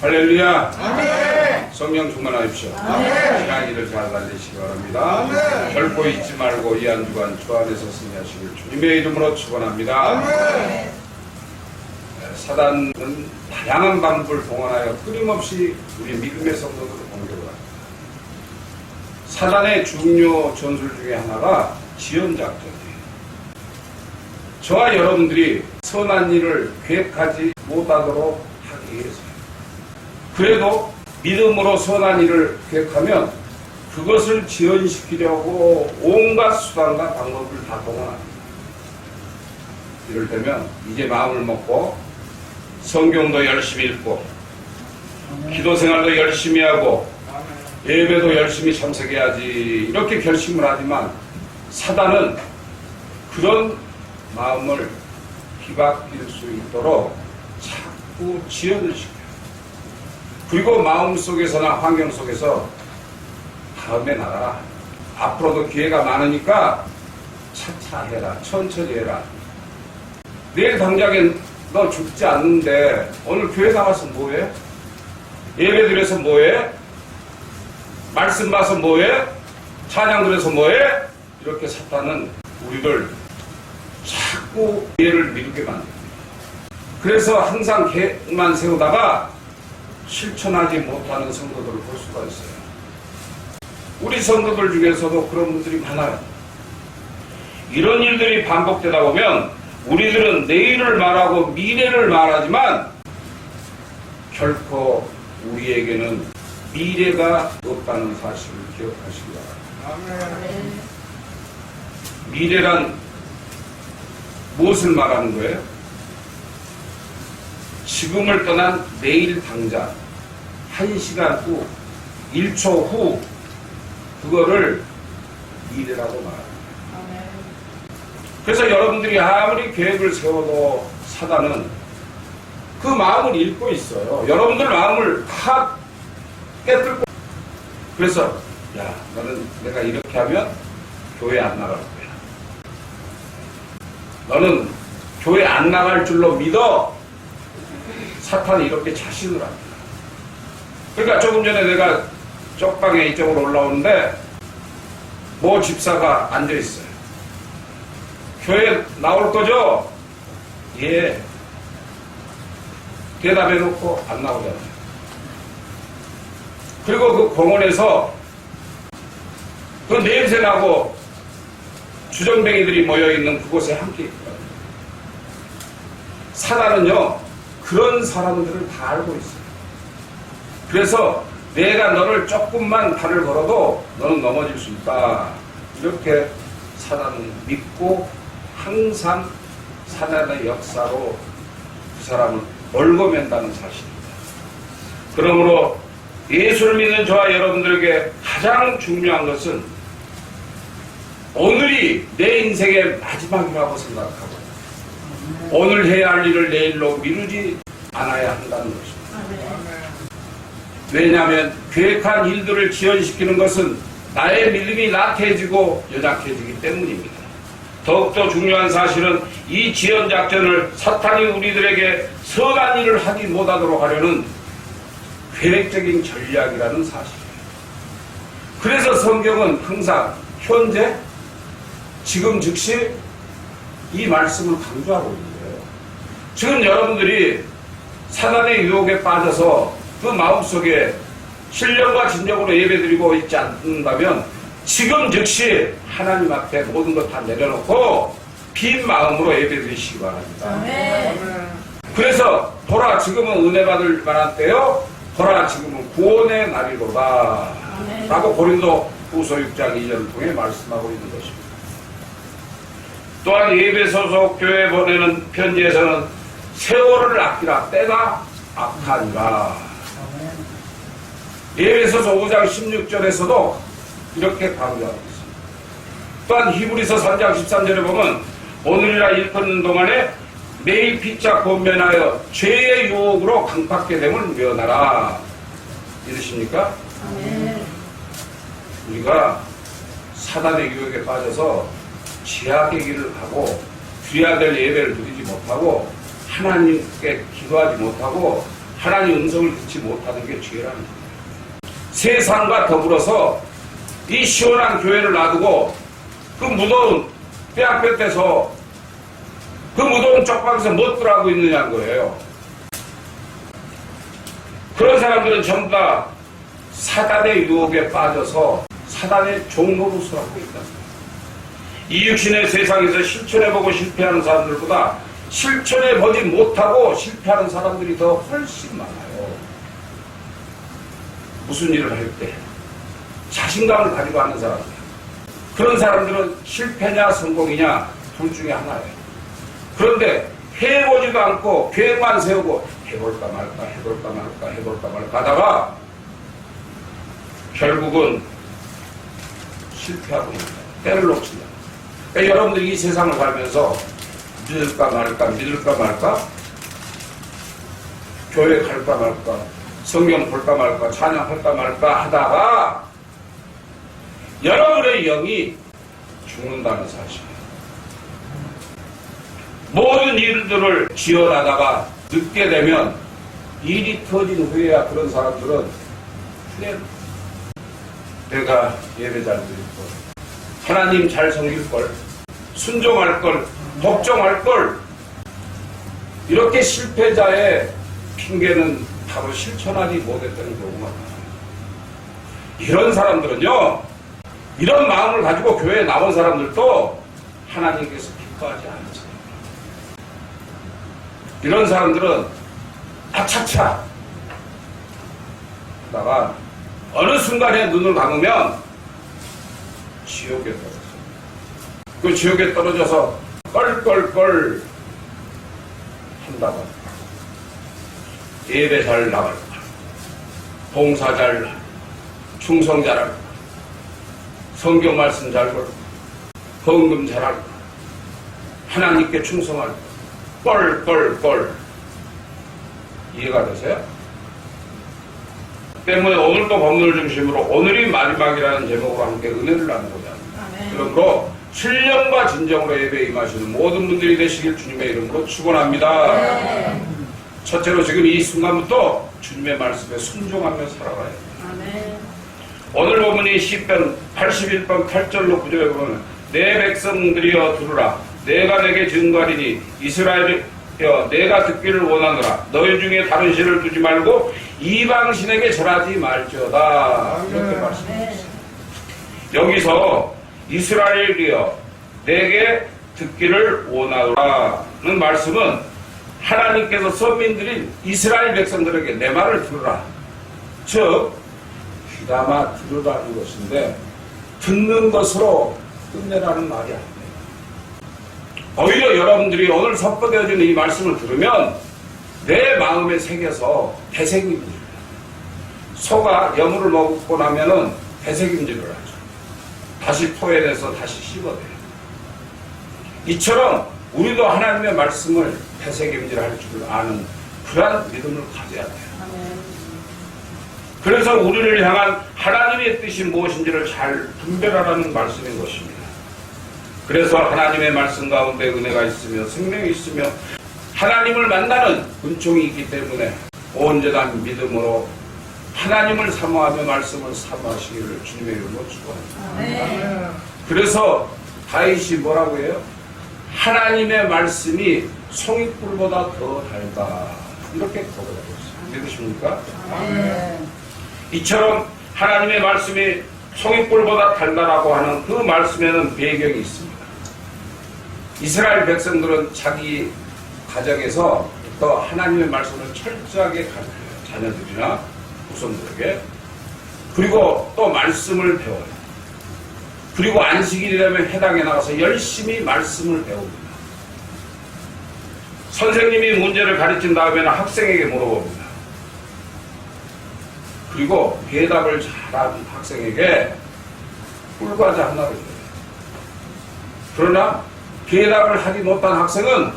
할렐루야. 아멘. 성령 충만하십시오. 아멘. 시간이를 잘 달리시기 바랍니다. 아멘. 결코 잊지 말고 이 한 주간 주 안에서 승리하시길 주님의 이름으로 축원합니다. 아멘. 사단은 다양한 방법을 동원하여 끊임없이 우리 믿음의 성도들을 공격을 합니다. 사단의 중요 전술 중에 하나가 지연작전이에요. 저와 여러분들이 선한 일을 계획하지 못하도록 하기 위해서요. 그래도 믿음으로 선한 일을 계획하면 그것을 지연시키려고 온갖 수단과 방법을 다 동원합니다. 이럴 때면 이제 마음을 먹고 성경도 열심히 읽고 기도 생활도 열심히 하고 예배도 열심히 참석해야지 이렇게 결심을 하지만 사단은 그런 마음을 뒤바뀔 수 있도록 자꾸 지연을 시켜요. 그리고 마음속에서나 환경 속에서 다음에 나가라. 앞으로도 기회가 많으니까 차차 해라. 천천히 해라. 내일 당장에 너 죽지 않는데 오늘 교회 나가서 뭐해? 예배 드려서 뭐해? 말씀 봐서 뭐해? 찬양 드려서 뭐해? 이렇게 사탄은 우리를 자꾸 기회를 미루게 만듭니다. 그래서 항상 계획만 세우다가 실천하지 못하는 성도들을 볼 수가 있어요. 우리 성도들 중에서도 그런 분들이 많아요. 이런 일들이 반복되다 보면 우리들은 내일을 말하고 미래를 말하지만 결코 우리에게는 미래가 없다는 사실을 기억하시기 바랍니다. 미래란 무엇을 말하는 거예요? 지금을 떠난 내일 당장 1시간 후 1초 후 그거를 미래라고 말합니다. 그래서 여러분들이 아무리 계획을 세워도 사단은 그 마음을 읽고 있어요. 여러분들 마음을 다 깨뜨리고 그래서 야 너는 내가 이렇게 하면 교회 안 나갈 거야. 너는 교회 안 나갈 줄로 믿어. 사탄이 이렇게 자신을 합니다. 그러니까 조금 전에 내가 쪽방에 이쪽으로 올라오는데 모 집사가 앉아있어요. 교회 나올 거죠? 예. 대답해놓고 안 나오잖아요. 그리고 그 공원에서 그 냄새나고 주정뱅이들이 모여있는 그곳에 함께 있거든요. 사단은요 그런 사람들을 다 알고 있어요. 그래서 내가 너를 조금만 발을 걸어도 너는 넘어질 수 있다. 이렇게 사단은 믿고 항상 사단의 역사로 그 사람을 얽어맨다는 사실입니다. 그러므로 예수를 믿는 저와 여러분들에게 가장 중요한 것은 오늘이 내 인생의 마지막이라고 생각하고 오늘 해야 할 일을 내일로 미루지 않아야 한다는 것입니다. 왜냐하면 계획한 일들을 지연시키는 것은 나의 믿음이 나태해지고 연약해지기 때문입니다. 더욱더 중요한 사실은 이 지연작전을 사탄이 우리들에게 선한 일을 하지 못하도록 하려는 계획적인 전략이라는 사실이에요. 그래서 성경은 항상 현재, 지금 즉시 이 말씀을 강조하고 있는 거예요. 지금 여러분들이 사단의 유혹에 빠져서 그 마음속에 신령과 진정으로 예배드리고 있지 않는다면 지금 즉시 하나님 앞에 모든 것 다 내려놓고 빈 마음으로 예배드리시기 바랍니다. 아멘. 그래서 보라 지금은 은혜 받을 만한 때요 보라 지금은 구원의 날이로다 라고 고린도 후서 6장 2절을 통해 말씀하고 있는 것입니다. 또한 예배 소속 교회 보내는 편지에서는 세월을 아끼라 때가 악하니라. 예배소서 5장 16절에서도 이렇게 강조하고 있습니다. 또한 히브리서 3장 13절에 보면 오늘이라 일컫는 동안에 매일 피차 권면하여 죄의 유혹으로 강팍게 됨을 면하라. 이러십니까? 우리가 사단의 유혹에 빠져서 죄악의 길을 가고 드려야 될 예배를 드리지 못하고 하나님께 기도하지 못하고 하나님 음성을 듣지 못하는 게 죄라는 거예요. 세상과 더불어서 이 시원한 교회를 놔두고 그 무더운 뼈아볕에서 그 무더운 쪽방에서 뭣들 하고 있느냐는 거예요. 그런 사람들은 전부 다 사단의 유혹에 빠져서 사단의 종노릇을 하고 있다. 이 육신의 세상에서 실천해보고 실패하는 사람들보다 실천해보지 못하고 실패하는 사람들이 더 훨씬 많아요. 무슨 일을 할 때 자신감을 가지고 하는 사람들, 그런 사람들은 실패냐 성공이냐 둘 중에 하나예요. 그런데 해보지도 않고 계획만 세우고 해볼까 말까 해볼까 말까 해볼까 말까 하다가 결국은 실패하고 있다. 때를 놓친다. 그러니까 여러분들이 이 세상을 살면서 믿을까 말까 교회 갈까 말까 성경 볼까 말까 찬양할까 말까 하다가 여러분의 영이 죽는다는 사실이에요. 모든 일들을 지어나다가 늦게 되면 일이 터진 후에야 그런 사람들은 그래 내가 예배 잘 드릴 걸, 하나님 잘 섬길 걸, 순종할 걸, 복종할 걸, 이렇게 실패자의 핑계는 바로 실천하지 못했던 경우가 많아요. 이런 사람들은요, 이런 마음을 가지고 교회에 나온 사람들도 하나님께서 기뻐하지 않으세요. 이런 사람들은 아차차 하다가 어느 순간에 눈을 감으면 지옥에 떨어져요. 그 지옥에 떨어져서 껄껄껄 한다고 합니다. 예배 잘 나갈까, 봉사 잘, 충성 잘할까, 성경 말씀 잘 걸까, 헌금 잘할까, 하나님께 충성할까, 껄껄껄. 이해가 되세요? 때문에 오늘 또 법문을 중심으로 오늘이 마지막이라는 제목으로 함께 은혜를 나누고자 합니다. 그러므로 신령과 진정으로 예배에 임하시는 모든 분들이 되시길 주님의 이름으로 축원합니다. 네. 첫째로 지금 이 순간부터 주님의 말씀에 순종하며 살아가야 됩니다. 오늘 본문이 시편 81편 8절로 9절에 보면 내 백성들이여 들으라, 내가 내게 증거하리니 이스라엘이여 내가 듣기를 원하노라, 너희 중에 다른 신을 두지 말고 이방신에게 절하지 말지어다. 이렇게 말씀하셨어요. 여기서 이스라엘이여 내게 듣기를 원하노라는 말씀은 하나님께서 선민들인 이스라엘 백성들에게 내 말을 들으라, 즉 귀담아 들으라는 것인데 듣는 것으로 끝내라는 말이 아니에요. 오히려 여러분들이 오늘 선포되어지는 이 말씀을 들으면 내 마음에 새겨서 되새김질을 해요. 소가 여물을 먹고 나면은 되새김질을 하죠. 다시 토해내서 다시 씹어내요. 이처럼 우리도 하나님의 말씀을 되새김질할 줄 아는 그러한 믿음을 가져야 돼요. 그래서 우리를 향한 하나님의 뜻이 무엇인지를 잘 분별하라는 말씀인 것입니다. 그래서 하나님의 말씀 가운데 은혜가 있으며 생명이 있으며 하나님을 만나는 은총이 있기 때문에 온전한 믿음으로 하나님을 사모하며 말씀을 사모하시기를 주님의 이름으로 축원합니다. 그래서 다윗이 뭐라고 해요? 하나님의 말씀이 송이꿀보다 더 달다, 이렇게 고백하고 있어요. 믿으십니까? 이처럼 하나님의 말씀이 송이꿀보다 달다라고 하는 그 말씀에는 배경이 있습니다. 이스라엘 백성들은 자기 가정에서부터 하나님의 말씀을 철저하게 가르쳐요. 자녀들이나 후손들에게. 그리고 또 말씀을 배워요. 그리고 안식일이라면 회당에 나가서 열심히 말씀을 배웁니다. 선생님이 문제를 가르친 다음에는 학생에게 물어봅니다. 그리고 대답을 잘한 학생에게 꿀과자 하나를 줘요. 그러나 대답을 하지 못한 학생은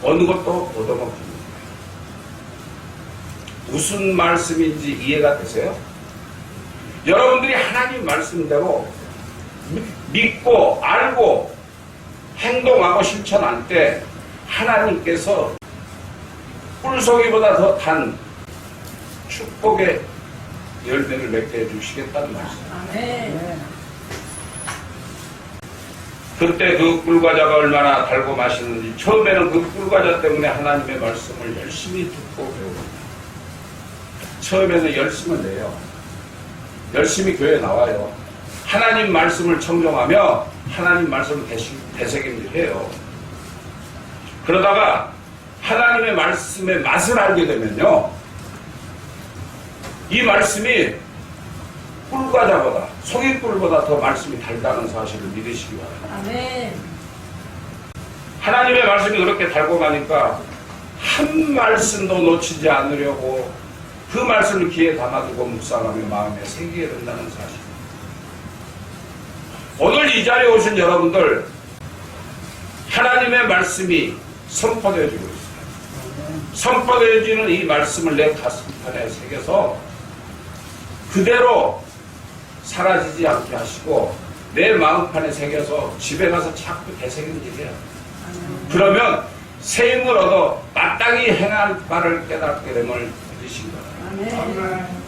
어느 것도 얻어먹습니다. 무슨 말씀인지 이해가 되세요? 여러분들이 하나님 말씀대로 믿고 알고 행동하고 실천할 때 하나님께서 꿀송이보다 더 단 축복의 열매를 맺게 해주시겠다는 말씀. 아멘. 그때 그 꿀과자가 얼마나 달고 맛있는지 처음에는 그 꿀과자 때문에 하나님의 말씀을 열심히 듣고 배우고 처음에는 열심을 내요. 열심히 교회에 나와요. 하나님 말씀을 청정하며 하나님 말씀을 되새김질해요. 그러다가 하나님의 말씀의 맛을 알게 되면요, 이 말씀이 꿀과자보다 송이꿀보다 더 말씀이 달다는 사실을 믿으시기 바랍니다. 아멘. 하나님의 말씀이 그렇게 달고 가니까 한 말씀도 놓치지 않으려고 그 말씀을 귀에 담아두고 묵상하며 마음에 새기게 된다는 사실. 오늘 이 자리에 오신 여러분들, 하나님의 말씀이 선포되어지고 있습니다. 선포되어지는 이 말씀을 내 가슴판에 새겨서 그대로 사라지지 않게 하시고 내 마음판에 새겨서 집에 가서 자꾸 되새김질해요. 그러면 새 힘을 얻어 마땅히 행할 바를 깨닫게 됨을 믿으신 거예요. 아멘.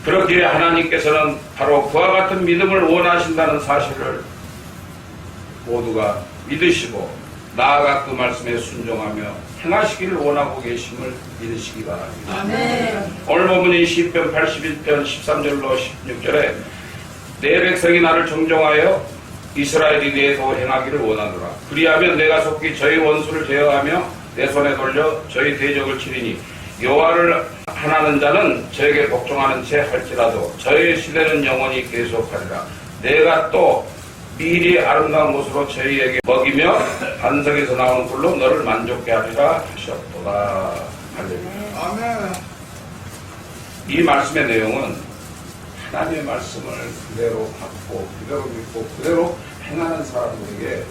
그렇기에 하나님께서는 바로 그와 같은 믿음을 원하신다는 사실을 모두가 믿으시고 나아가 그 말씀에 순종하며 행하시기를 원하고 계심을 믿으시기 바랍니다. 아멘. 오늘 본문이 시편 81편 13절로 16절에 내 백성이 나를 정정하여 이스라엘이 내 도 행하기를 원하노라. 그리하면 내가 속히 저희 원수를 제어하며 내 손에 돌려 저희 대적을 치리니 여호와를 하나는 자는 저에게 복종하는 채 할지라도 저의 시대는 영원히 계속하리라. 내가 또 미리 아름다운 것으로 저희에게 먹이며 반석에서 나오는 꿀로 너를 만족케 하리라 하셨도다. 할렐루야. 아멘. 이 말씀의 내용은 하나님의 말씀을 그대로 받고 그대로 믿고 그대로 행하는 사람들에게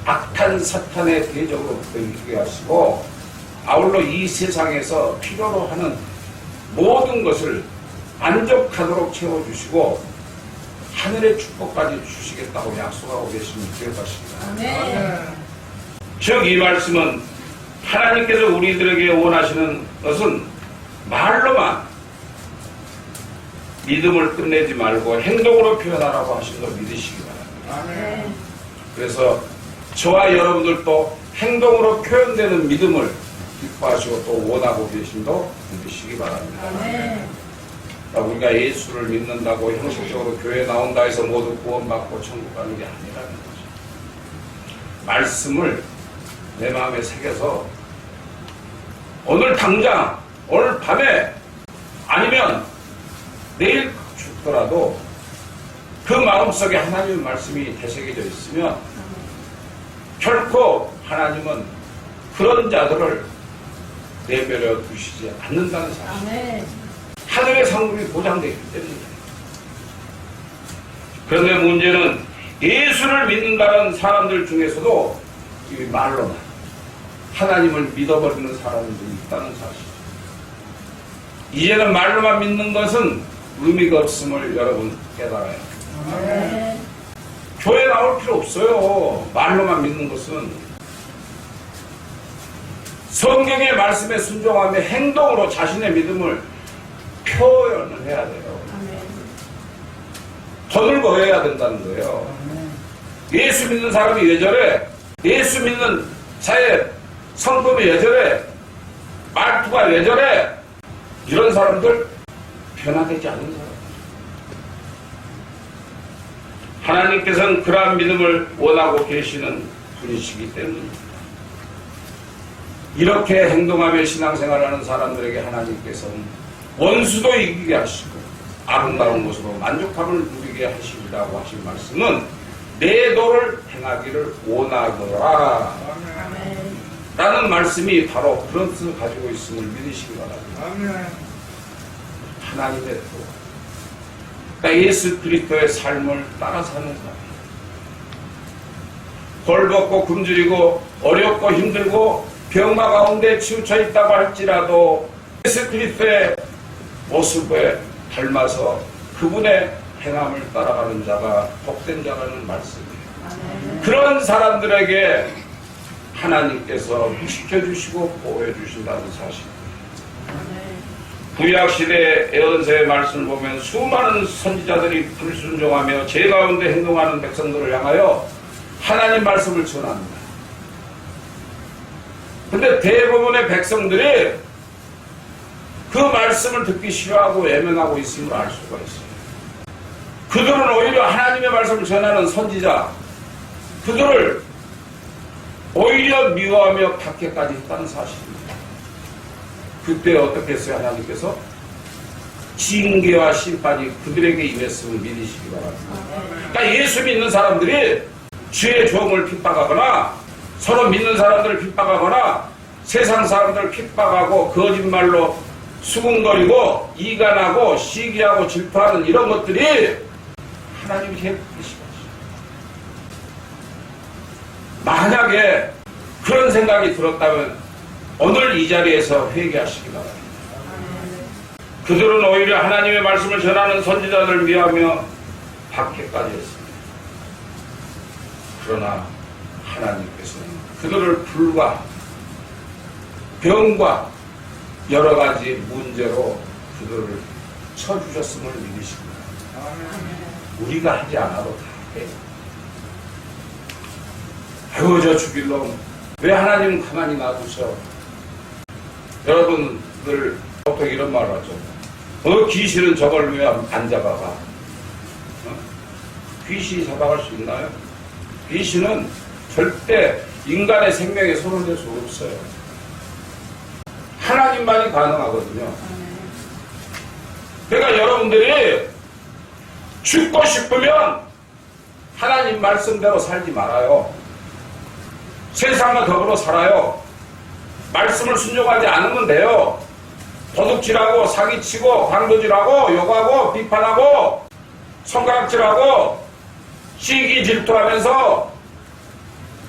악한 사탄의 대적으로부터 이기게 하시고 아울러 이 세상에서 필요로 하는 모든 것을 만족하도록 채워주시고 하늘의 축복까지 주시겠다고 약속하고 계시는 기억하십니다. 아멘. 즉 이 말씀은 하나님께서 우리들에게 원하시는 것은 말로만 믿음을 끝내지 말고 행동으로 표현하라고 하신 걸 믿으시기 바랍니다. 아멘. 그래서 저와 여러분들도 행동으로 표현되는 믿음을 기뻐하시고 또 원하고 계심도 믿으시기 바랍니다. 아멘. 우리가 예수를 믿는다고 형식적으로 교회에 나온다 해서 모두 구원받고 천국 가는 게 아니라는 거죠. 말씀을 내 마음에 새겨서 오늘 당장, 오늘 밤에 아니면 내일 죽더라도 그 마음속에 하나님의 말씀이 되새겨져 있으면 결코 하나님은 그런 자들을 내버려 두시지 않는다는 사실. 아멘. 하늘의 상급이 보장되어 있기 때문에. 그런데 문제는 예수를 믿는다는 사람들 중에서도 이 말로만 하나님을 믿어버리는 사람들이 있다는 사실. 이제는 말로만 믿는 것은 의미가 없음을 여러분 깨달아요. 아멘. 교회 나올 필요 없어요. 말로만 믿는 것은 성경의 말씀에 순종하며 행동으로 자신의 믿음을 표현을 해야 돼요. 아멘. 거들고 해야 된다는 거예요. 예수 믿는 사람이 왜 저래? 예수 믿는 자의 성품이 왜 저래? 말투가 왜 저래? 이런 사람들 변화되지 않는 사람. 하나님께서는 그러한 믿음을 원하고 계시는 분이시기 때문입니다. 이렇게 행동하며 신앙생활하는 사람들에게 하나님께서는 원수도 이기게 하시고 아름다운 것으로 만족함을 누리게 하시리라고 하신 말씀은 내 도를 행하기를 원하노라 아멘. 라는 말씀이 바로 그런 뜻을 가지고 있음을 믿으시기 바랍니다. 아멘. 하나님의 도, 그러니까 예수 그리스도의 삶을 따라 사는 사람, 벌벗고 굶주리고 어렵고 힘들고 병마 가운데 치우쳐 있다고 할지라도 예수 그리스도의 모습에 닮아서 그분의 행함을 따라가는 자가 복된 자라는 말씀이에요. 아멘. 그런 사람들에게 하나님께서 지켜주시고 보호해 주신다는 사실. 구약시대 에언서의 말씀을 보면 수많은 선지자들이 불순종하며 죄 가운데 행동하는 백성들을 향하여 하나님 말씀을 전합니다. 근데 대부분의 백성들이 그 말씀을 듣기 싫어하고 외면하고 있음을 알 수가 있어요. 그들은 오히려 하나님의 말씀을 전하는 선지자, 그들을 오히려 미워하며 박해까지 했다는 사실입니다. 그때 어떻게 했어요? 하나님께서 징계와 심판이 그들에게 임했음을 믿으시기 바랍니다. 그러니까 예수 믿는 사람들이 주의 종을 핍박하거나 서로 믿는 사람들을 핍박하거나 세상 사람들을 핍박하고 거짓말로 수군거리고 이간하고 시기하고 질투하는 이런 것들이 하나님이 해주시고, 만약에 그런 생각이 들었다면 오늘 이 자리에서 회개하시기 바랍니다. 그들은 오히려 하나님의 말씀을 전하는 선지자들을 미워하며 박해까지 했습니다. 그러나 하나님께서는 그들을 불과 병과 여러 가지 문제로 그들을 쳐주셨음을 믿으십니다. 우리가 하지 않아도 다 해요. 아이고 저 죽일 놈 왜 하나님은 가만히 놔두셔? 여러분들 보통 이런 말을 하죠. 귀신은 저걸 왜 안 잡아가? 귀신이 잡아갈 수 있나요? 귀신은 절대 인간의 생명에 손을 댈 수 없어요. 하나님만이 가능하거든요. 그러니까 여러분들이 죽고 싶으면 하나님 말씀대로 살지 말아요. 세상과 더불어 살아요. 말씀을 순종하지 않으면 돼요. 도둑질하고 사기치고 강도질하고 욕하고 비판하고 손가락질하고 시기 질투하면서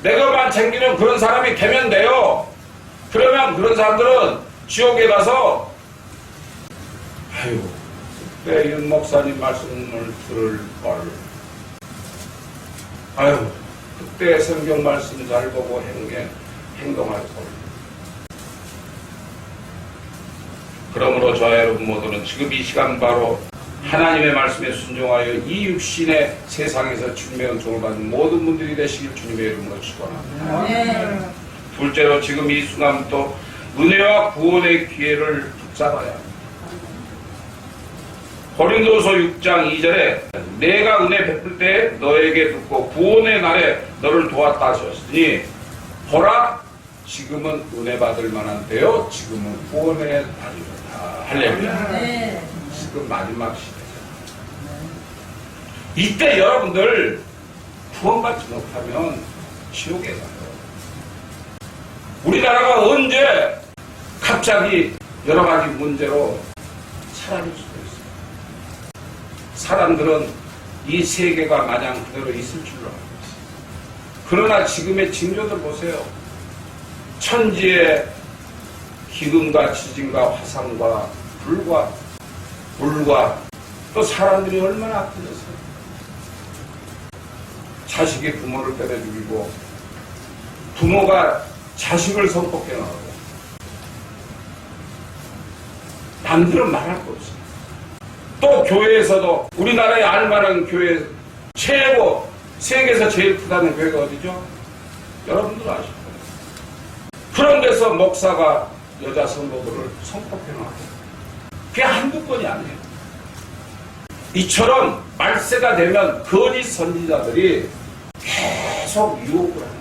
내 것만 챙기는 그런 사람이 되면 돼요. 그러면 그런 사람들은 지옥에 가서 아유 그때 윤 목사님 말씀을 들을 걸, 아유 그때 성경 말씀 잘 보고 행동할 걸. 그러므로 저와 여러분 모두는 지금 이 시간 바로 하나님의 말씀에 순종하여 이 육신의 세상에서 주님의 은총을 받는 모든 분들이 되시길 주님의 이름으로 축원합니다. 둘째로 지금 이 순간 또 은혜와 구원의 기회를 붙잡아야 합니다. 고린도서 6장 2절에 내가 은혜 베풀 때 너에게 듣고 구원의 날에 너를 도왔다 하셨으니 보라 지금은 은혜 받을 만한 때요 지금은 구원의 날이로다. 할렐루야. 지금 마지막 시대잖아요. 이때 여러분들 구원받지 못하면 지옥에 가요. 우리나라가 언제 갑자기 여러 가지 문제로 사라질 수도 있어요. 사람들은 이 세계가 마냥 그대로 있을 줄로 알고 있어요. 그러나 지금의 징조들 보세요. 천지의 기근과 지진과 화산과 불과 물과 또 사람들이 얼마나 아프겠어요. 자식이 부모를 때려 죽이고 부모가 자식을 성폭해 나가고 남들은 말할 거 없어요. 또 교회에서도 우리나라에 알만한 교회 최고 세계에서 제일 크다는 교회가 어디죠? 여러분들 아실 거예요. 그런 데서 목사가 여자 성도들을 성폭해 나가고 그게 한두 건이 아니에요. 이처럼 말세가 되면 거짓 선지자들이 계속 유혹을 합니다.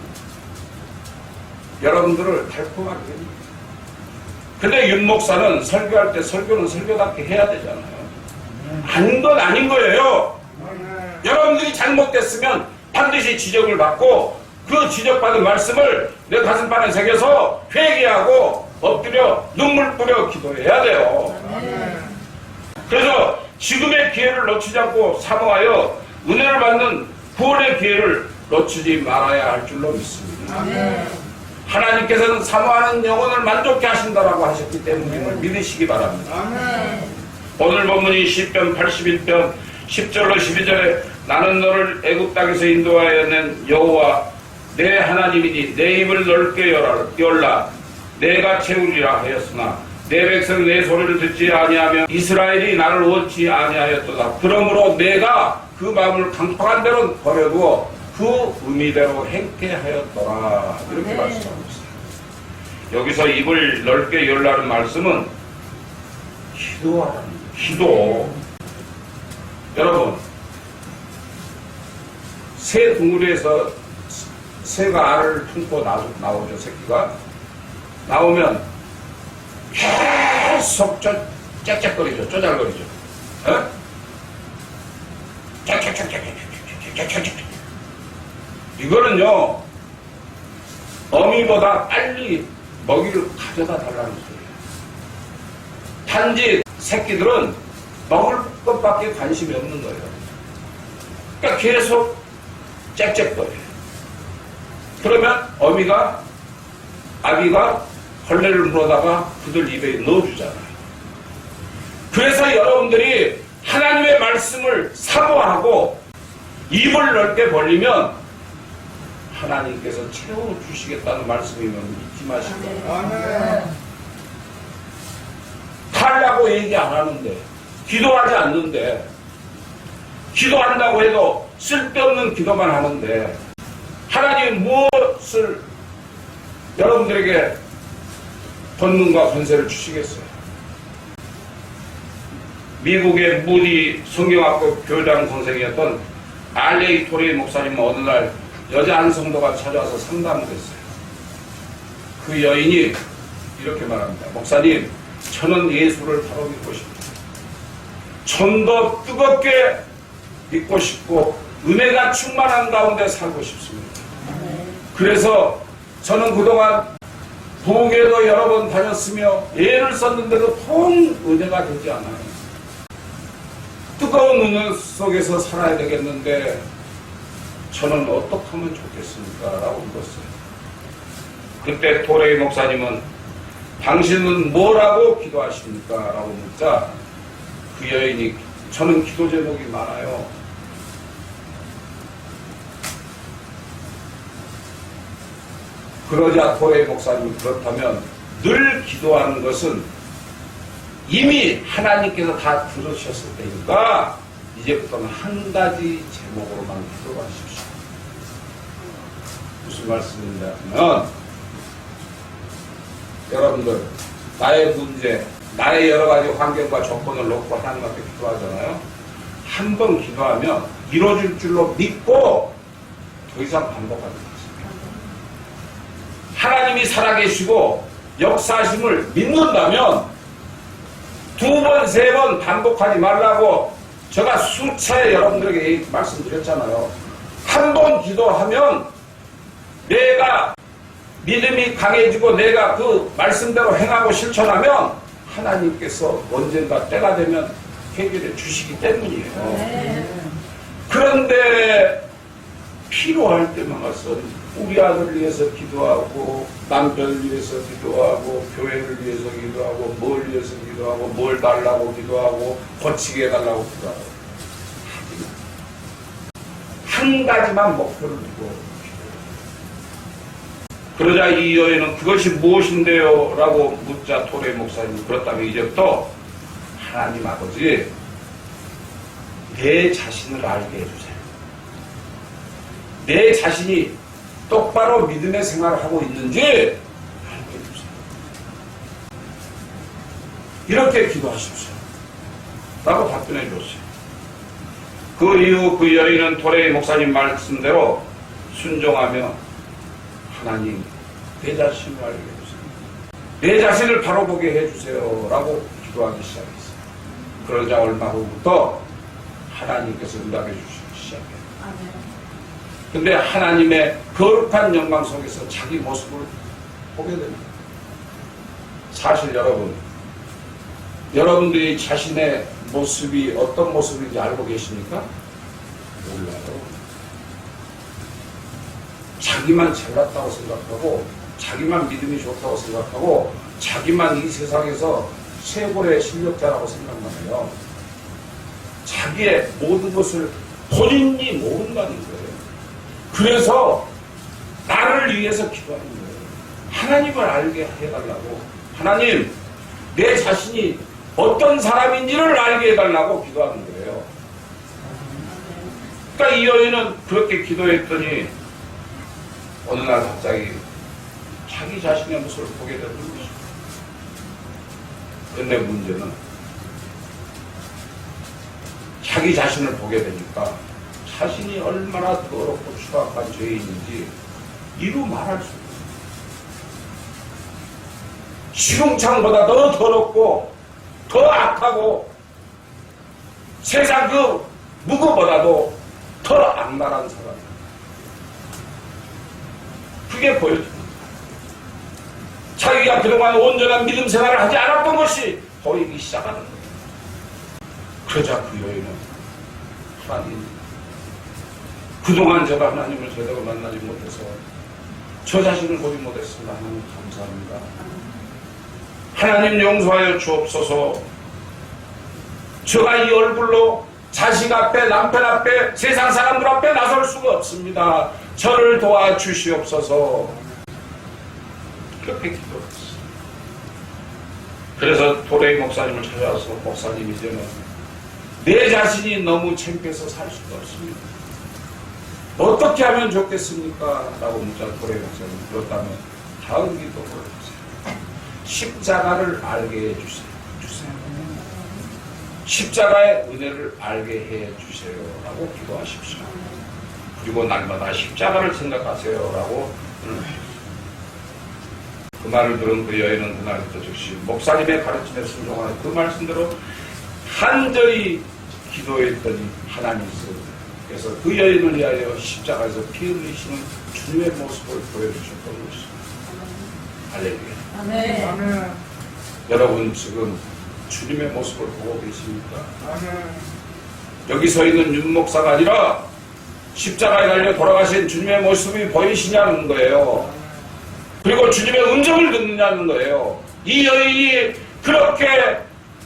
여러분들을 달콤하게 합니다. 근데 윤 목사는 설교할 때 설교는 설교답게 해야 되잖아요. 아닌 건 아닌 거예요. 여러분들이 잘못됐으면 반드시 지적을 받고 그 지적받은 말씀을 내 가슴판에 새겨서 회개하고 엎드려 눈물 뿌려 기도해야 돼요. 그래서 지금의 기회를 놓치지 않고 사모하여 은혜를 받는 구원의 기회를 놓치지 말아야 할 줄로 믿습니다. 하나님께서는 사모하는 영혼을 만족케 하신다라고 하셨기 때문에 믿으시기 바랍니다. 오늘 본문이 시편 81편 10절로 12절에 나는 너를 애굽 땅에서 인도하여 낸 여호와 내 하나님이니 내 입을 넓게 열라 내가 채우리라 하였으나 내 백성이 내 소리를 듣지 아니하며 이스라엘이 나를 원치 아니하였도다. 그러므로 내가 그 마음을 강팍한 대로 버려두어 그 의미대로 행케 하였더라. 이렇게 네. 말씀하고 있어요. 여기서 입을 넓게 열라는 말씀은 기도하라는 기도. 여러분, 새 둥그리에서 새가 알을 품고 나오죠. 새끼가 나오면 계속 짹짹거리죠. 쪼잘거리죠. 어? 짹짹짹짹짹짹짹짹. 이거는요, 어미보다 빨리 먹이를 가져다 달라는 소리예요. 단지 새끼들은 먹을 것밖에 관심이 없는 거예요. 그러니까 계속 짹짹거려요. 그러면 아기가 벌레를 물어다가 그들 입에 넣어주잖아요. 그래서 여러분들이 하나님의 말씀을 사모하고 입을 넓게 벌리면 하나님께서 채워주시겠다는 말씀이면 잊지 마시고. 아멘. 하려고 얘기 안 하는데, 기도하지 않는데, 기도한다고 해도 쓸데없는 기도만 하는데, 하나님이 무엇을 여러분들에게 권능과 권세를 주시겠어요? 미국의 무디 성경학교 교장 선생이었던 알레이 토레이 목사님은 어느 날 여자 한 성도가 찾아와서 상담을 했어요. 그 여인이 이렇게 말합니다. 목사님, 저는 예수를 바로 믿고 싶습니다. 좀 더 뜨겁게 믿고 싶고 은혜가 충만한 가운데 살고 싶습니다. 그래서 저는 그동안 부흥회도 여러 번 다녔으며 예를 썼는데도 통 은혜가 되지 않아요. 뜨거운 은혜 속에서 살아야 되겠는데 저는 어떻게 하면 좋겠습니까? 라고 물었어요. 그때 토레이 목사님은 당신은 뭐라고 기도하십니까? 라고 묻자 그 여인이 저는 기도 제목이 많아요. 그러자 토레이 목사님이 그렇다면 늘 기도하는 것은 이미 하나님께서 다 들으셨을 때니까 이제부터는 한 가지 제목으로만 기도하십시오. 무슨 말씀인가 하면 여러분들 나의 문제, 나의 여러 가지 환경과 조건을 놓고 하나님한테 기도하잖아요. 한 번 기도하면 이루어질 줄로 믿고 더 이상 반복하지 마십니다. 하나님이 살아계시고 역사하심을 믿는다면 두 번, 세 번 반복하지 말라고 제가 수차례 여러분들에게 말씀드렸잖아요. 한 번 기도하면 내가 믿음이 강해지고 내가 그 말씀대로 행하고 실천하면 하나님께서 언젠가 때가 되면 해결해 주시기 때문이에요. 그런데 필요할 때만 와서 우리 아들을 위해서 기도하고 남편을 위해서 기도하고 교회를 위해서 기도하고 뭘 위해서 기도하고 뭘 달라고 기도하고 고치게 해달라고 기도하고 한 가지만 목표를 두고 그러자 이 여인은 그것이 무엇인데요? 라고 묻자 토레이 목사님 그렇다면 이제부터 하나님 아버지 내 자신을 알게 해주세요. 내 자신이 똑바로 믿음의 생활을 하고 있는지 알게 해주세요. 이렇게 기도하십시오. 라고 답변해 줬어요. 그 이후 그 여인은 토레이 목사님 말씀대로 순종하며 하나님 내 자신을 알게 해주세요. 내 자신을 바로 보게 해주세요. 라고 기도하기 시작했어요. 그러자 얼마 후부터 하나님께서 응답해 주시기 시작해요. 근데 하나님의 거룩한 영광 속에서 자기 모습을 보게 됩니다. 사실 여러분들이 자신의 모습이 어떤 모습인지 알고 계십니까? 몰라요. 자기만 잘났다고 생각하고 자기만 믿음이 좋다고 생각하고 자기만 이 세상에서 최고의 실력자라고 생각만 해요. 자기의 모든 것을 본인이 모른다는 거예요. 그래서 나를 위해서 기도하는 거예요. 하나님을 알게 해달라고. 하나님, 내 자신이 어떤 사람인지를 알게 해달라고 기도하는 거예요. 그러니까 이 여인은 그렇게 기도했더니 어느 날 갑자기 자기 자신의 모습을 보게 되는 것입니다. 그런데 문제는 자기 자신을 보게 되니까 자신이 얼마나 더럽고 추악한 죄인인지 이루 말할 수 없어요. 시궁창보다 더 더럽고 더 악하고 세상 그 누구보다도 더 악랄한 사람. 그게 보여집니다. 자기가 그동안 온전한 믿음 생활을 하지 않았던 것이 보이기 시작하는 거예요. 그러자 그 여인은 하나님, 그동안 제가 하나님을 제대로 만나지 못해서 저 자신을 보지 못했습니다. 하나님 감사합니다. 하나님 용서하여 주옵소서. 제가 이 얼굴로 자식 앞에, 남편 앞에, 세상 사람들 앞에 나설 수가 없습니다. 저를 도와주시옵소서. 그렇게 기도했어요. 그래서 도레이 목사님을 찾아와서 목사님 이제는 내 자신이 너무 창피해서 살 수가 없습니다. 어떻게 하면 좋겠습니까? 라고 묻자 도레이 목사님. 그렇다면 다음 기도를 해주세요. 십자가를 알게 해주세요. 십자가의 은혜를 알게 해주세요. 라고 기도하십시오. 그리고 날마다 십자가를 생각하세요. 라고 그 말을 들은 그 여인은 그날부터 즉시 목사님의 가르침에 순종하는 그 말씀대로 간절히 기도했더니 하나님께서 그래서 그 여인을 위하여 십자가에서 피 흘리시는 주님의 모습을 보여주셨던 것입니다. 할렐루야. 아멘. 아멘. 여러분 지금 주님의 모습을 보고 계십니까? 아멘. 여기 서 있는 윤 목사가 아니라 십자가에 달려 돌아가신 주님의 모습이 보이시냐는 거예요. 그리고 주님의 음성을 듣느냐는 거예요. 이 여인이 그렇게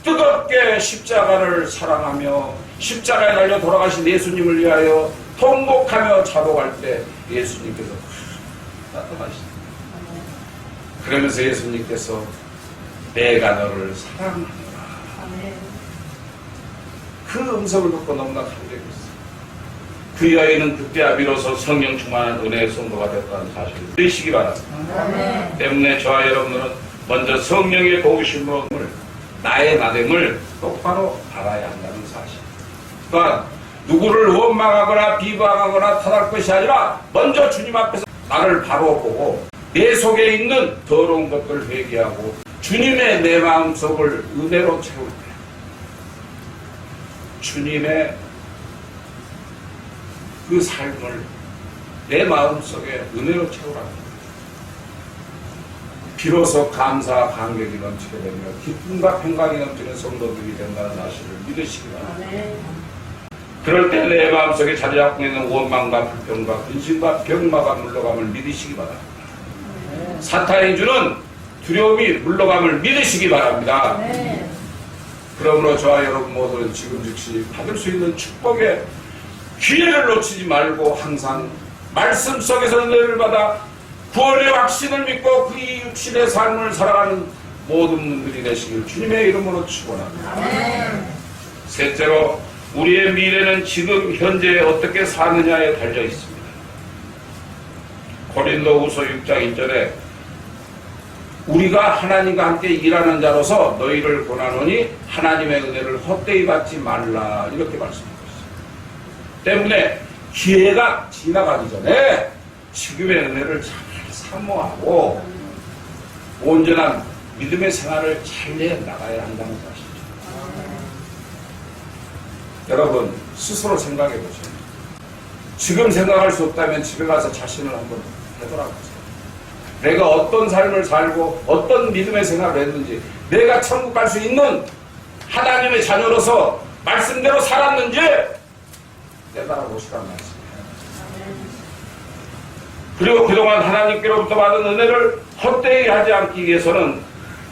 뜨겁게 십자가를 사랑하며 십자가에 달려 돌아가신 예수님을 위하여 통곡하며 자복할 때 예수님께서 나타나시죠. 그러면서 예수님께서 내가 너를 사랑하노라. 아멘. 그 음성을 듣고 너무나 감격했어요. 그 여인은 그때야 비로소 성령 충만한 은혜의 성도가 됐다는 사실을 믿으시기 바랍니다. 아멘. 때문에 저와 여러분들은 먼저 성령의 도우심을 나의 나됨을 똑바로 알아야 한다는 사실. 그러니까 누구를 원망하거나 비방하거나 탓할 것이 아니라 먼저 주님 앞에서 나를 바로 보고 내 속에 있는 더러운 것들을 회개하고 주님의 내 마음속을 은혜로 채울 때 주님의 그 삶을 내 마음속에 은혜로 채우라. 비로소 감사와 감격이 넘치게 되며 기쁨과 평강이 넘치는 성도들이 된다는 사실을 믿으시기 바랍니다. 아멘. 그럴 때 내 마음속에 자리 잡고 있는 원망과 불평과 근심과 병마가 물러감을 믿으시기 바랍니다. 사탄이 주는 두려움이 물러감을 믿으시기 바랍니다. 아멘. 그러므로 저와 여러분 모두는 지금 즉시 받을 수 있는 축복의 기회를 놓치지 말고 항상 말씀 속에서 은혜를 받아 구원의 확신을 믿고 그 육신의 삶을 살아가는 모든 분들이 되시길 주님의 이름으로 축원합니다. 아멘. 셋째로 우리의 미래는 지금 현재 어떻게 사느냐에 달려 있습니다. 고린도후서 6장 1절에 우리가 하나님과 함께 일하는 자로서 너희를 권하노니 하나님의 은혜를 헛되이 받지 말라 이렇게 말씀하고 있습니다. 때문에 기회가 지나가기 전에 지금의 은혜를 잘 사모하고 온전한 믿음의 생활을 잘 내나가야 한다는 사실이죠. 여러분 스스로 생각해 보세요. 지금 생각할 수 없다면 집에 가서 자신을 한번 되돌아보세요. 내가 어떤 삶을 살고 어떤 믿음의 생활을 했는지 내가 천국 갈 수 있는 하나님의 자녀로서 말씀대로 살았는지 되돌아보시란 말씀이에요. 그리고 그동안 하나님께로부터 받은 은혜를 헛되이 하지 않기 위해서는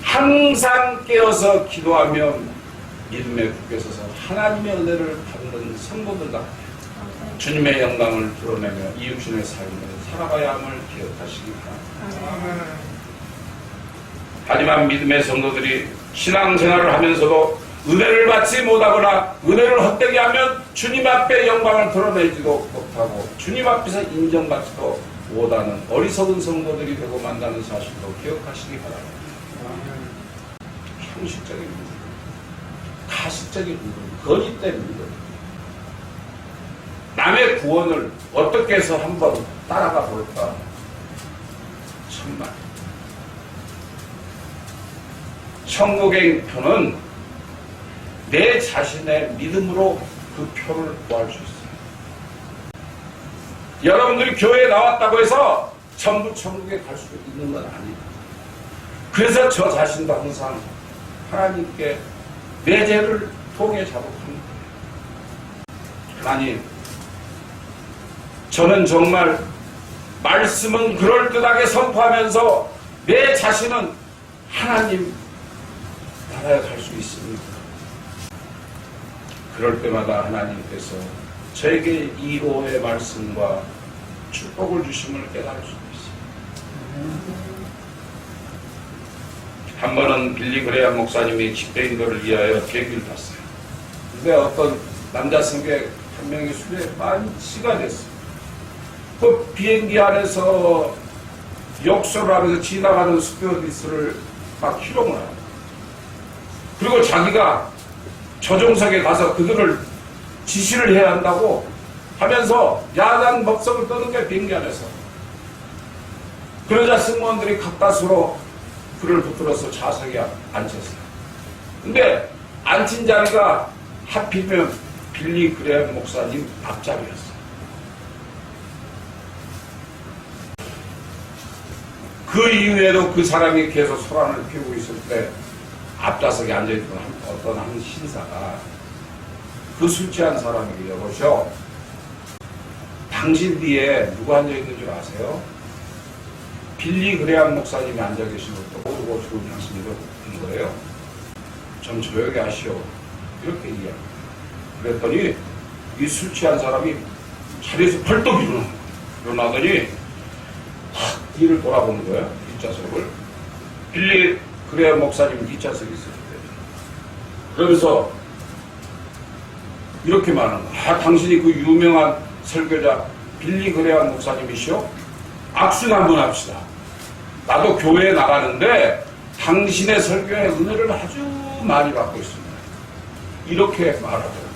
항상 깨어서 기도하며 믿음에 굳게 서서 하나님의 은혜를 받는 성도들과 주님의 영광을 드러내며 이웃신의 삶을 살아가야 함을 기억하시기 바랍니다. 하지만 믿음의 성도들이 신앙생활을 하면서도 은혜를 받지 못하거나 은혜를 헛되게 하면 주님 앞에 영광을 드러내지도 못하고 주님 앞에서 인정받지도 못하는 어리석은 성도들이 되고 만다는 사실도 기억하시기 바랍니다. 형식적인 믿음, 가식적인 믿음, 거짓된 믿음, 남의 구원을 어떻게 해서 한번 따라가 볼까? 정말 천국의 표는 내 자신의 믿음으로 그 표를 구할 수 있어요. 여러분들이 교회에 나왔다고 해서 전부 천국에 갈 수 있는 건 아니에요. 그래서 저 자신도 항상 하나님께 내 죄를 통해 자복합니다. 하나님, 저는 정말 말씀은 그럴듯하게 선포하면서 내 자신은 하나님 나라에 갈 수 있습니다. 그럴 때마다 하나님께서 저에게 이로의 말씀과 축복을 주심을 깨달을 수 있습니다. 한 번은 빌리 그레이엄 목사님이 집배인들을 위하여 비행기를 탔어요. 근데 어떤 남자 승객 한 명이 술에 많이 취가 됐어요. 그 비행기 안에서 욕설을 하면서 지나가는 스튜어디스를 막 희롱을 하고, 그리고 자기가 조종석에 가서 그들을 지시를 해야 한다고 하면서 야단 법석을 떠는 게 비행기 안에서. 그러자 승무원들이 가까스로 그를 붙들어서 좌석에 앉혔어요. 근데 앉힌 자리가 하필이면 빌리 그레이엄 목사님 앞자리였어요. 그 이후에도 그 사람이 계속 소란을 피우고 있을 때 앞좌석에 앉아있던 어떤 한 신사가 그 술 취한 사람에게, 여보시오, 당신 뒤에 누가 앉아있는 줄 아세요? 빌리 그레이엄 목사님이 앉아 계신 것도 모르고 지금 당신이 이러는 거예요. 좀 조용히 하시오. 이렇게 이야기해요. 그랬더니 이 술 취한 사람이 자리에서 벌떡 일어나더니 확 뒤를 돌아보는 거예요. 뒷좌석을. 빌리 그레이엄 목사님 뒷좌석에 있을 때. 그러면서 이렇게 말하는 거예요. 아, 당신이 그 유명한 설교자 빌리 그레이엄 목사님이시오? 악수나 한번 합시다. 나도 교회에 나가는데 당신의 설교에 은혜를 아주 많이 받고 있습니다. 이렇게 말하더라고요.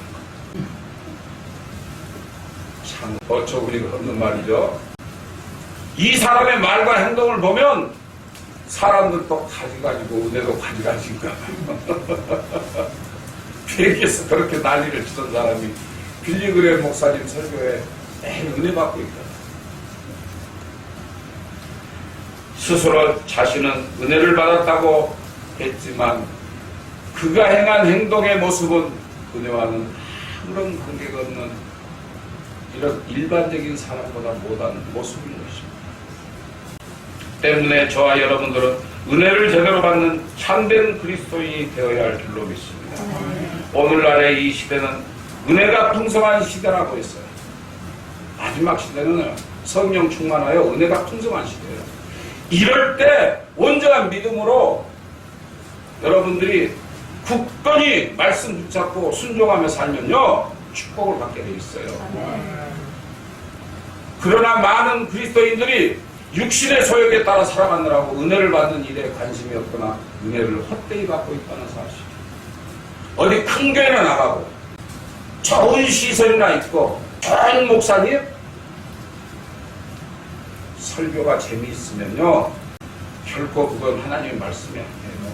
참 어처구니가 없는 말이죠. 이 사람의 말과 행동을 보면 사람들도 가지가지고 은혜도 가지가지인가. 비행기에서 그렇게 난리를 치던 사람이 빌리 그레이엄 목사님 설교에 매일 은혜 받고 있다. 스스로 자신은 은혜를 받았다고 했지만 그가 행한 행동의 모습은 은혜와는 아무런 관계가 없는 이런 일반적인 사람보다 못한 모습인 것입니다. 때문에 저와 여러분들은 은혜를 제대로 받는 참된 그리스도인이 되어야 할 줄로 믿습니다. 오늘날의 이 시대는 은혜가 풍성한 시대라고 했어요. 마지막 시대는 성령 충만하여 은혜가 풍성한 시대예요. 이럴 때 온전한 믿음으로 여러분들이 굳건히 말씀 붙잡고 순종하며 살면요 축복을 받게 돼 있어요. 그러나 많은 그리스도인들이 육신의 소욕에 따라 살아가느라고 은혜를 받는 일에 관심이 없거나 은혜를 헛되이 받고 있다는 사실. 어디 큰 교회나 나가고 좋은 시설이나 있고 좋은 목사님 설교가 재미있으면요 결코 그건 하나님의 말씀이 아니에요.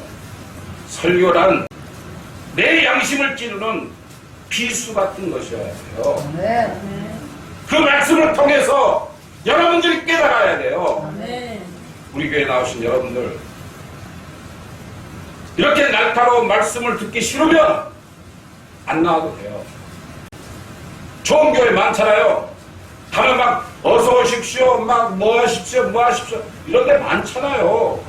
설교란 내 양심을 찌르는 비수 같은 것이어야 해요. 그 말씀을 통해서 여러분들이 깨달아야 돼요. 우리 교회에 나오신 여러분들 이렇게 날카로운 말씀을 듣기 싫으면 안 나와도 돼요. 좋은 교회 많잖아요. 가면 막 어서 오십시오, 막 뭐 하십시오, 뭐 하십시오 이런 데 많잖아요.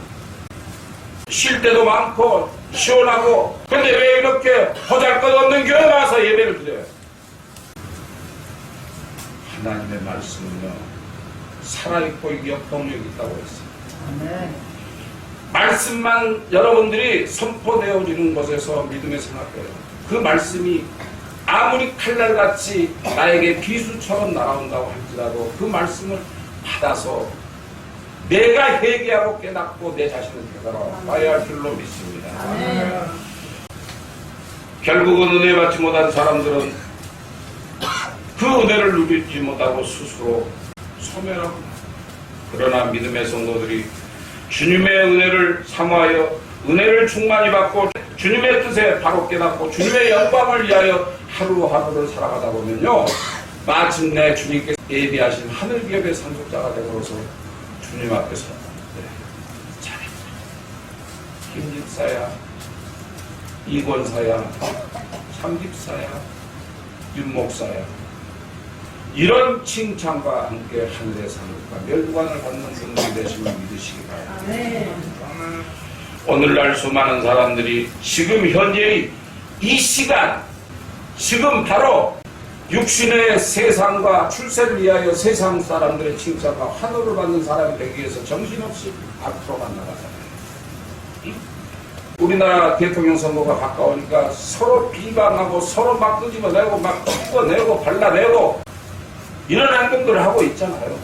쉴 때도 많고 시원하고. 근데 왜 이렇게 보잘것없는 교회 와서 예배를 드려요? 하나님의 말씀은요 살아있고 역동력이 있다고 했어요. 말씀만 여러분들이 선포되어지는 것에서 믿음의 생각해요. 그 말씀이 아무리 칼날같이 나에게 비수처럼 날아온다고 할지라도 그 말씀을 받아서 내가 회개하고 깨닫고 내 자신을 되돌아봐야 할 줄로 믿습니다. 결국은 은혜 받지 못한 사람들은 그 은혜를 누리지 못하고 스스로 소멸하고, 그러나 믿음의 성도들이 주님의 은혜를 사모하여 은혜를 충만히 받고 주님의 뜻에 바로 깨닫고 주님의 영광을 위하여 하루하루를 살아가다 보면요, 마침내 주님께서 예비하신 하늘 기업의 상속자가 되어서 주님 앞에서 잘했다, 김집사야, 이권사야, 삼집사야, 윤목사야, 이런 칭찬과 함께 하늘의 상급과 멸관을 받는 분들이 되심을 믿으시기 바랍니다. 오늘날 수많은 사람들이 지금 현재의 이 시간, 지금 바로 육신의 세상과 출세를 위하여 세상 사람들의 칭찬과 환호를 받는 사람이 되기 위해서 정신없이 앞으로만 나가잖아요. 우리나라 대통령 선거가 가까우니까 서로 비방하고 서로 막 끄집어내고 막 뜯어내고 발라내고 이런 행동들을 하고 있잖아요.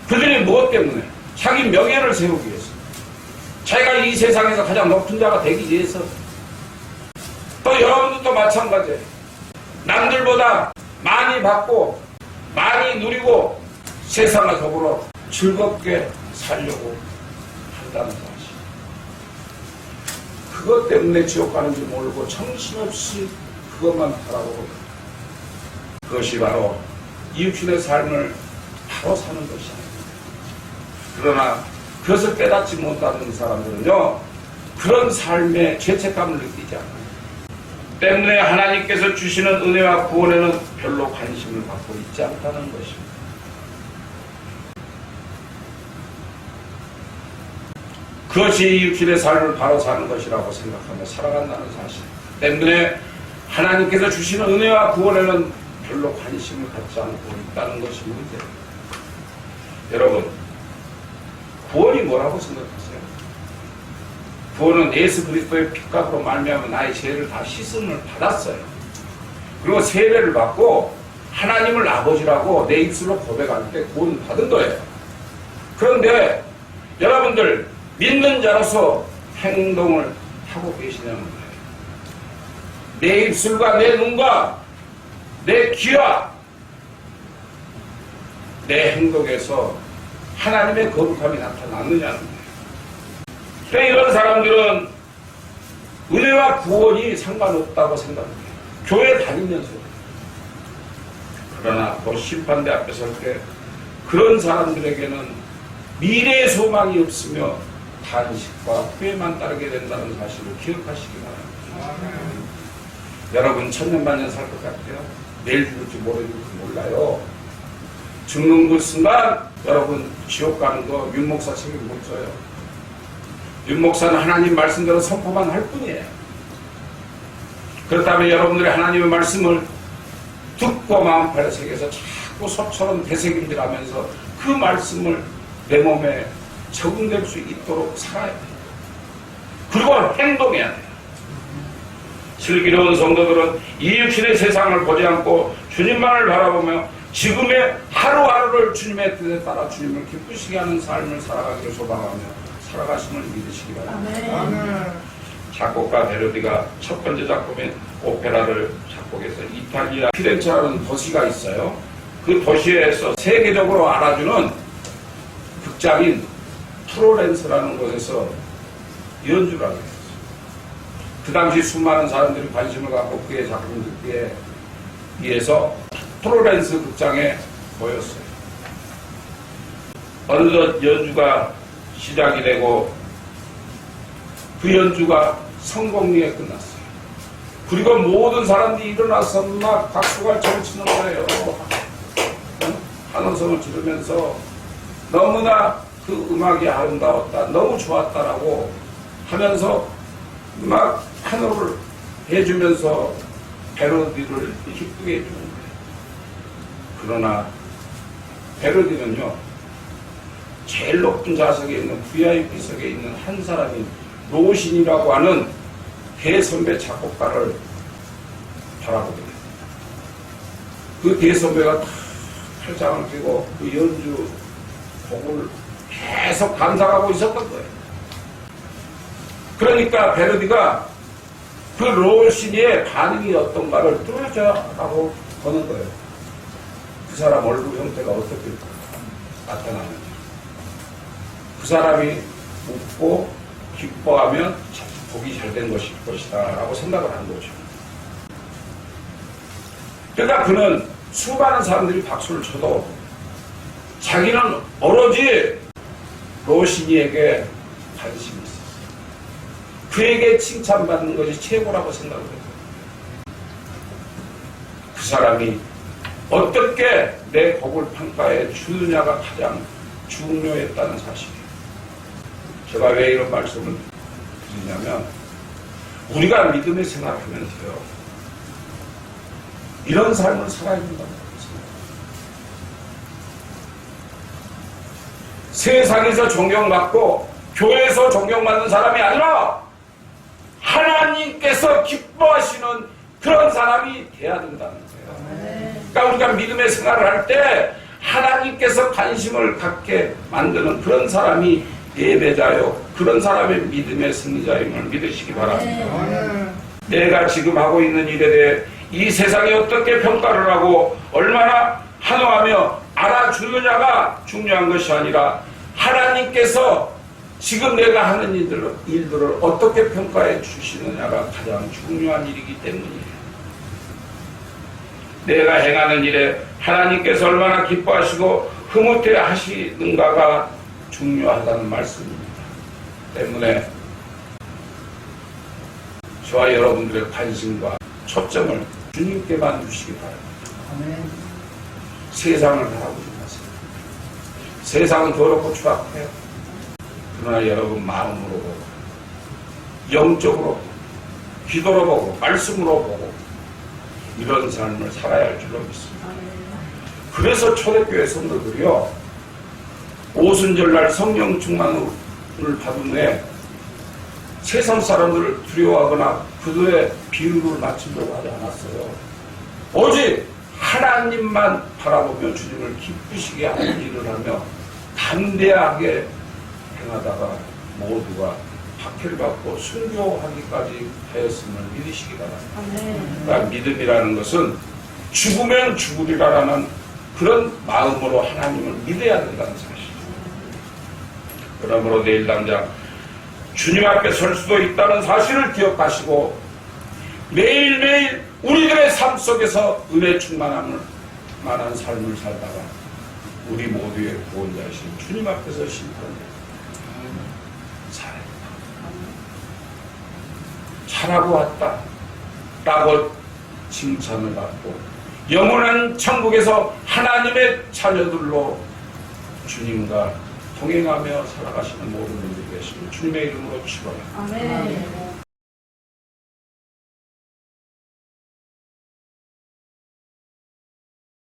그들이 무엇 때문에? 자기 명예를 세우기 위해서, 자기가 이 세상에서 가장 높은 자가 되기 위해서. 또 여러분들도 마찬가지예요. 남들보다 많이 받고 많이 누리고 세상과 더불어 즐겁게 살려고 한다는 사실. 그것 때문에 지옥 가는지 모르고 정신없이 그것만 바라보고, 그것이 바로 이 육신의 삶을 바로 사는 것이 아닙니다. 그러나 그것을 깨닫지 못하는 사람들은요, 그런 삶에 죄책감을 느끼지 않아요. 때문에 하나님께서 주시는 은혜와 구원에는 별로 관심을 갖고 있지 않다는 것입니다. 그것이 이 육신의 삶을 바로 사는 것이라고 생각하며 살아간다는 사실 때문에 하나님께서 주시는 은혜와 구원에는 별로 관심을 갖지 않고 있다는 것이 문제예요. 여러분, 구원이 뭐라고 생각하세요? 구원은 예수 그리스도의 피값으로 말미암아 나의 죄를 다 씻음을 받았어요. 그리고 세례를 받고 하나님을 아버지라고 내 입술로 고백할 때 구원 받은 거예요. 그런데 여러분들 믿는 자로서 행동을 하고 계시냐는 거예요. 내 입술과 내 눈과 내 귀와 내 행동에서 하나님의 거룩함이 나타났느냐는 거예요. 그러니까 이런 사람들은 은혜와 구원이 상관없다고 생각해요. 교회 다니면서. 그러나 곧 심판대 앞에 설 때 그런 사람들에게는 미래의 소망이 없으며 단식과 후회만 따르게 된다는 사실을 기억하시기 바랍니다. 여러분 천년만년 살 것 같아요? 내일 죽을지 모르는지 몰라요. 죽는 그 순간 여러분 지옥 가는 거 윤목사 책임 못 져요. 윤목사는 하나님 말씀대로 선포만 할 뿐이에요. 그렇다면 여러분들이 하나님의 말씀을 듣고 마음판에 새겨서 자꾸 섭처럼 되새김질하면서 그 말씀을 내 몸에 적응될 수 있도록 살아야 돼요. 그리고 행동해야 돼요. 슬기로운 성도들은 이 육신의 세상을 보지 않고 주님만을 바라보며 지금의 하루하루를 주님의 뜻에 따라 주님을 기쁘시게 하는 삶을 살아가기를 소망하며 살아가심을 믿으시기 바랍니다. 아멘. 작곡가 베르디가 첫 번째 작품인 오페라를 작곡해서 이탈리아 피렌체라는 도시가 있어요. 그 도시에서 세계적으로 알아주는 극장인 플로렌스라는 곳에서 연주를 하게 됐어요. 그 당시 수많은 사람들이 관심을 갖고 그의 작품 듣기에 위해서 플로렌스 극장에 모였어요. 어느덧 연주가 시작이 되고 그 연주가 성공리에 끝났어요. 그리고 모든 사람들이 일어나서 막 박수갈채를 치는 거예요. 환호성을 지르면서 너무나 그 음악이 아름다웠다, 너무 좋았다라고 하면서 막 환호를 해주면서 베르디를 기쁘게 해주는 거예요. 그러나 베르디는요, 제일 높은 좌석에 있는 VIP석에 있는 한 사람인 로신이라고 하는 대선배 작곡가를 바라보게 됩니다. 그 대선배가 다 팔짱을 끼고 그 연주 곡을 계속 감상하고 있었던 거예요. 그러니까 베르디가 그 로신이의 반응이 어떤가를 뚫어줘라고 거는 거예요. 그 사람 얼굴 형태가 어떻게 나타나는지. 그 사람이 웃고 기뻐하면 복이 잘 된 것일 것이다 라고 생각을 한 거죠. 그러니까 그는 수많은 사람들이 박수를 쳐도 자기는 오로지 로시니에게 관심이 있었어요. 그에게 칭찬받는 것이 최고라고 생각을 해요. 그 사람이 어떻게 내 곡을 평가해 주느냐가 가장 중요했다는 사실이에요. 제가 왜 이런 말씀을 드리냐면 우리가 믿음의 생활을 하면서요. 이런 삶을 살아야 된다는 것입니다. 세상에서 존경받고 교회에서 존경받는 사람이 아니라 하나님께서 기뻐하시는 그런 사람이 돼야 된다는 거예요. 그러니까 우리가 믿음의 생활을 할 때 하나님께서 관심을 갖게 만드는 그런 사람이 예배자요. 그런 사람의 믿음의 승리자임을 믿으시기 바랍니다. 내가 지금 하고 있는 일에 대해 이 세상이 어떻게 평가를 하고 얼마나 환호하며 알아주느냐가 중요한 것이 아니라 하나님께서 지금 내가 하는 일들을 어떻게 평가해 주시느냐가 가장 중요한 일이기 때문이에요. 내가 행하는 일에 하나님께서 얼마나 기뻐하시고 흐뭇해 하시는가가 중요하다는 말씀입니다. 때문에 저와 여러분들의 관심과 초점을 주님께만 주시기 바랍니다. 세상을 바라보지 마세요. 세상은 더럽고 추악해요. 그러나 여러분 마음으로 보고 영적으로 보고 기도로 보고 말씀으로 보고 이런 삶을 살아야 할 줄로 믿습니다. 그래서 초대교회 성도들이요 오순절날 성령 충만을 받은 후에 세상 사람들을 두려워하거나 그들의 비유를 맞추려고 하지 않았어요. 오직 하나님만 바라보며 주님을 기쁘시게 하는 일을 하며 담대하게 행하다가 모두가 박해를 받고 순교하기까지 하였음을 믿으시기 바랍니다. 그러니까 믿음이라는 것은 죽으면 죽으리라라는 그런 마음으로 하나님을 믿어야 된다는 사실이죠. 그러므로 내일 당장 주님 앞에 설 수도 있다는 사실을 기억하시고 매일매일 우리들의 삶 속에서 은혜 충만함을 만한 삶을 살다가 우리 모두의 구원자이신 주님 앞에서 심판을 살아야 잘하고 왔다 라고 칭찬을 받고 영원한 천국에서 하나님의 자녀들로 주님과 동행하며 살아가시는 모든 분들이 계시고 주님의 이름으로 축원합니다. 아멘.